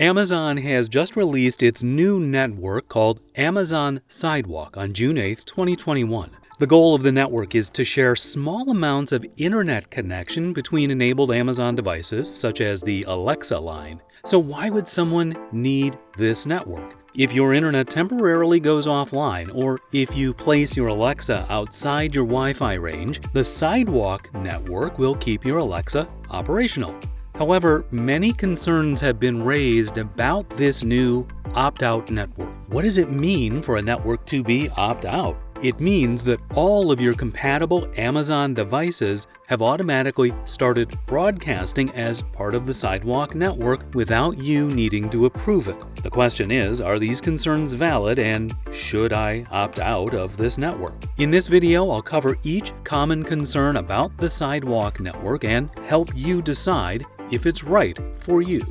Amazon has just released its new network called Amazon Sidewalk on June 8, 2021. The goal of the network is to share small amounts of internet connection between enabled Amazon devices, such as the Alexa line. So why would someone need this network? If your internet temporarily goes offline, or if you place your Alexa outside your Wi-Fi range, the Sidewalk network will keep your Alexa operational. However, many concerns have been raised about this new opt-out network. What does it mean for a network to be opt-out? It means that all of your compatible Amazon devices have automatically started broadcasting as part of the Sidewalk network without you needing to approve it. The question is, are these concerns valid, and should I opt out of this network? In this video, I'll cover each common concern about the Sidewalk network and help you decide if it's right for you.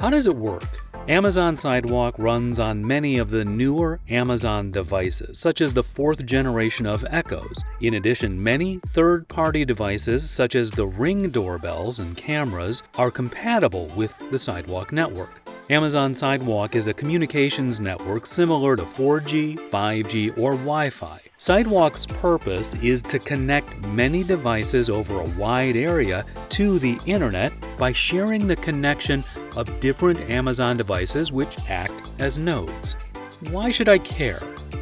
How does it work? Amazon Sidewalk runs on many of the newer Amazon devices, such as the 4th generation of Echoes. In addition, many third-party devices, such as the Ring doorbells and cameras, are compatible with the Sidewalk network. Amazon Sidewalk is a communications network similar to 4G, 5G, or Wi-Fi. Sidewalk's purpose is to connect many devices over a wide area to the internet by sharing the connection of different Amazon devices which act as nodes. Why should I care?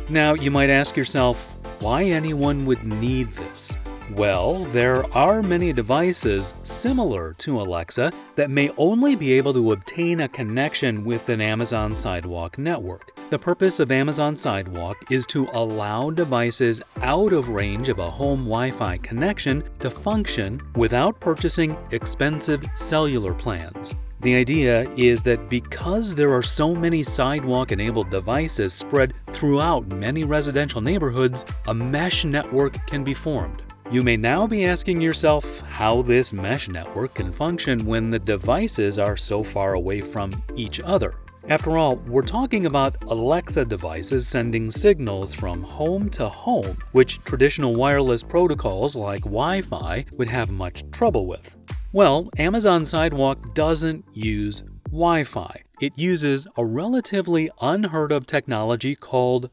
Now, you might ask yourself, why anyone would need this? Well, there are many devices similar to Alexa that may only be able to obtain a connection with an Amazon Sidewalk network. The purpose of Amazon Sidewalk is to allow devices out of range of a home Wi-Fi connection to function without purchasing expensive cellular plans. The idea is that because there are so many Sidewalk-enabled devices spread throughout many residential neighborhoods, a mesh network can be formed. You may now be asking yourself how this mesh network can function when the devices are so far away from each other. After all, we're talking about Alexa devices sending signals from home to home, which traditional wireless protocols like Wi-Fi would have much trouble with. Well, Amazon Sidewalk doesn't use Wi-Fi. It uses a relatively unheard of technology called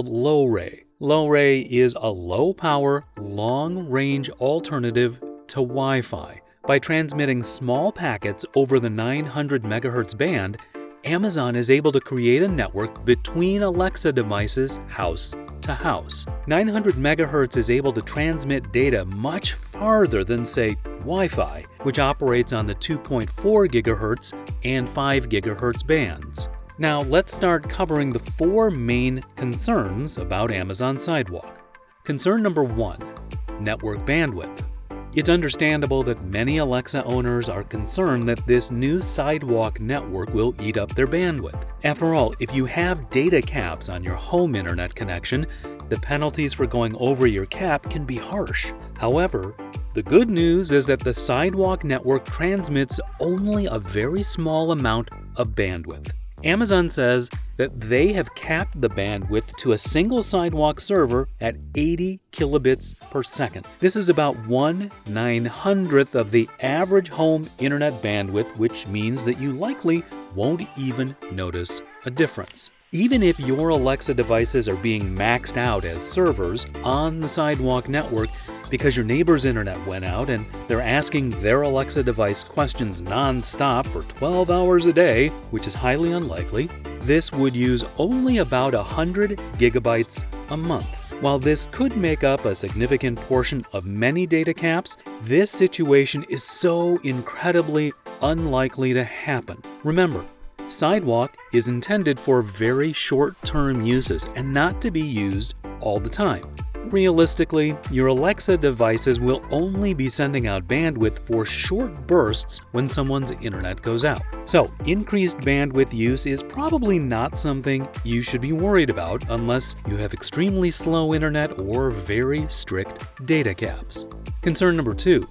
low-ray. Low-ray is a low-power, long-range alternative to Wi-Fi. By transmitting small packets over the 900 MHz band, Amazon is able to create a network between Alexa devices house to house. 900 MHz is able to transmit data much farther than, say, Wi-Fi, which operates on the 2.4 GHz and 5 GHz bands. Now, let's start covering the 4 main concerns about Amazon Sidewalk. Concern number 1, network bandwidth. It's understandable that many Alexa owners are concerned that this new Sidewalk network will eat up their bandwidth. After all, if you have data caps on your home internet connection, the penalties for going over your cap can be harsh. However, the good news is that the Sidewalk network transmits only a very small amount of bandwidth. Amazon says that they have capped the bandwidth to a single Sidewalk server at 80 kilobits per second. This is about 1/900th of the average home internet bandwidth, which means that you likely won't even notice a difference. Even if your Alexa devices are being maxed out as servers on the Sidewalk network because your neighbor's internet went out and they're asking their Alexa device questions non-stop for 12 hours a day, which is highly unlikely, this would use only about 100 gigabytes a month. While this could make up a significant portion of many data caps, this situation is so incredibly unlikely to happen. Remember, Sidewalk is intended for very short-term uses and not to be used all the time. Realistically, your Alexa devices will only be sending out bandwidth for short bursts when someone's internet goes out. So, increased bandwidth use is probably not something you should be worried about unless you have extremely slow internet or very strict data caps. Concern number 2,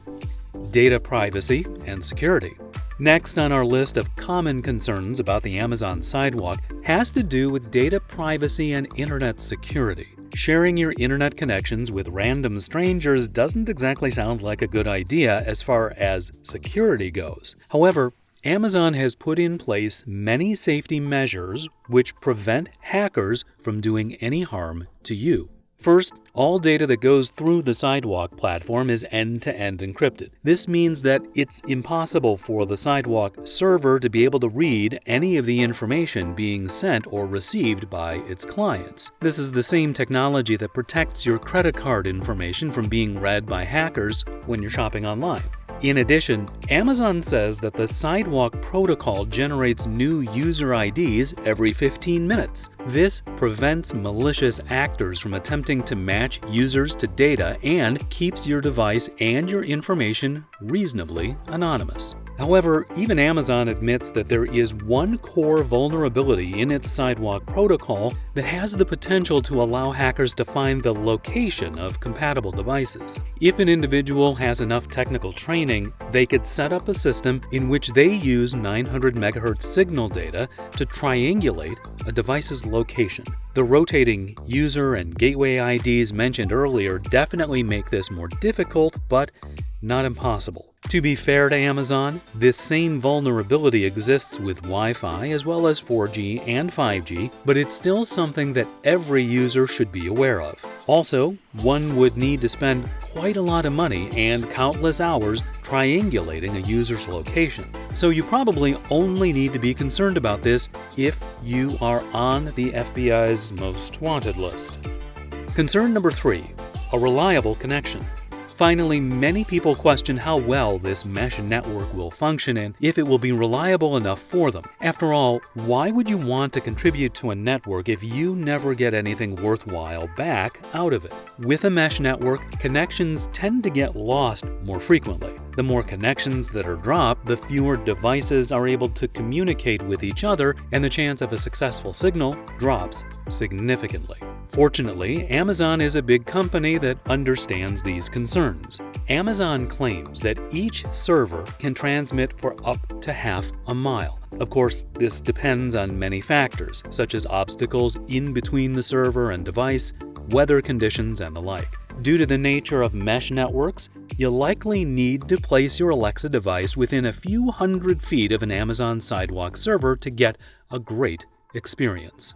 data privacy and security. Next on our list of common concerns about the Amazon Sidewalk has to do with data privacy and internet security. Sharing your internet connections with random strangers doesn't exactly sound like a good idea as far as security goes. However, Amazon has put in place many safety measures which prevent hackers from doing any harm to you. First, all data that goes through the Sidewalk platform is end-to-end encrypted. This means that it's impossible for the Sidewalk server to be able to read any of the information being sent or received by its clients. This is the same technology that protects your credit card information from being read by hackers when you're shopping online. In addition, Amazon says that the Sidewalk protocol generates new user IDs every 15 minutes. This prevents malicious actors from attempting to match users to data and keeps your device and your information reasonably anonymous. However, even Amazon admits that there is one core vulnerability in its Sidewalk protocol that has the potential to allow hackers to find the location of compatible devices. If an individual has enough technical training, they could set up a system in which they use 900 MHz signal data to triangulate a device's location. The rotating user and gateway IDs mentioned earlier definitely make this more difficult, but not impossible. To be fair to Amazon, this same vulnerability exists with Wi-Fi as well as 4G and 5G, but it's still something that every user should be aware of. Also, one would need to spend quite a lot of money and countless hours triangulating a user's location. So you probably only need to be concerned about this if you are on the FBI's most wanted list. Concern number 3, a reliable connection. Finally, many people question how well this mesh network will function and if it will be reliable enough for them. After all, why would you want to contribute to a network if you never get anything worthwhile back out of it? With a mesh network, connections tend to get lost more frequently. The more connections that are dropped, the fewer devices are able to communicate with each other, and the chance of a successful signal drops significantly. Fortunately, Amazon is a big company that understands these concerns. Amazon claims that each server can transmit for up to half a mile. Of course, this depends on many factors, such as obstacles in between the server and device, weather conditions, and the like. Due to the nature of mesh networks, you'll likely need to place your Alexa device within a few hundred feet of an Amazon Sidewalk server to get a great experience.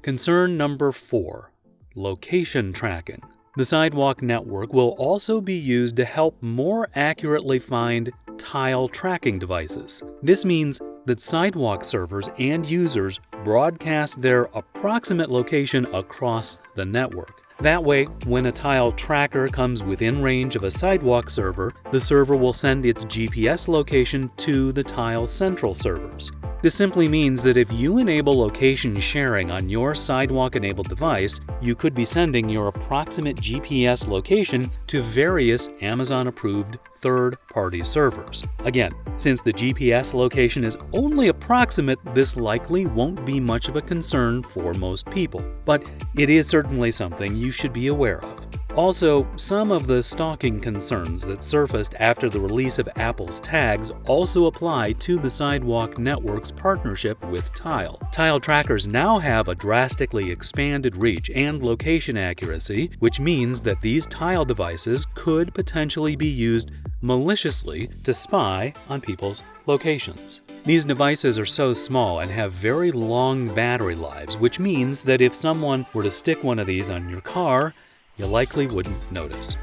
Concern number 4, location tracking. The Sidewalk network will also be used to help more accurately find tile tracking devices. This means that Sidewalk servers and users broadcast their approximate location across the network. That way, when a tile tracker comes within range of a Sidewalk server, the server will send its GPS location to the Tile Central servers. This simply means that if you enable location sharing on your Sidewalk-enabled device, you could be sending your approximate GPS location to various Amazon-approved third-party servers. Again, since the GPS location is only approximate, this likely won't be much of a concern for most people, but it is certainly something you should be aware of. Also, some of the stalking concerns that surfaced after the release of Apple's tags also apply to the Sidewalk network's partnership with Tile. Tile trackers now have a drastically expanded reach and location accuracy, which means that these Tile devices could potentially be used maliciously to spy on people's locations. These devices are so small and have very long battery lives, which means that if someone were to stick one of these on your car, you likely wouldn't notice.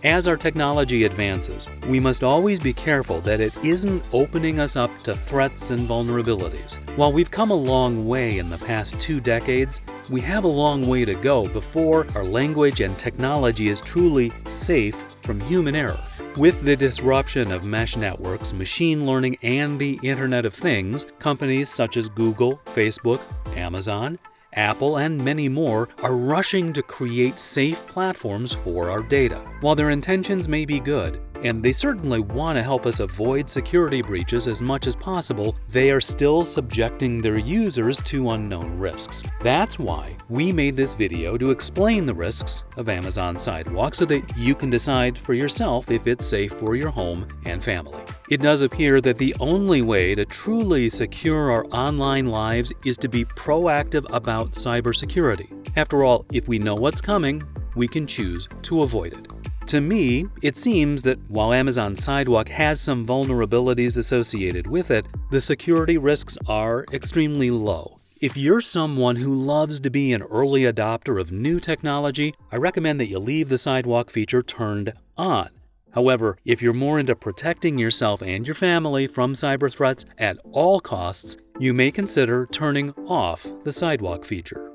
As our technology advances, we must always be careful that it isn't opening us up to threats and vulnerabilities. While we've come a long way in the past 2 decades, we have a long way to go before our language and technology is truly safe from human error. With the disruption of mesh networks, machine learning, and the Internet of Things, companies such as Google, Facebook, Amazon, Apple, and many more are rushing to create safe platforms for our data. While their intentions may be good, and they certainly want to help us avoid security breaches as much as possible, they are still subjecting their users to unknown risks. That's why we made this video to explain the risks of Amazon Sidewalk so that you can decide for yourself if it's safe for your home and family. It does appear that the only way to truly secure our online lives is to be proactive about cybersecurity. After all, if we know what's coming, we can choose to avoid it. To me, it seems that while Amazon Sidewalk has some vulnerabilities associated with it, the security risks are extremely low. If you're someone who loves to be an early adopter of new technology, I recommend that you leave the Sidewalk feature turned on. However, if you're more into protecting yourself and your family from cyber threats at all costs, you may consider turning off the Sidewalk feature.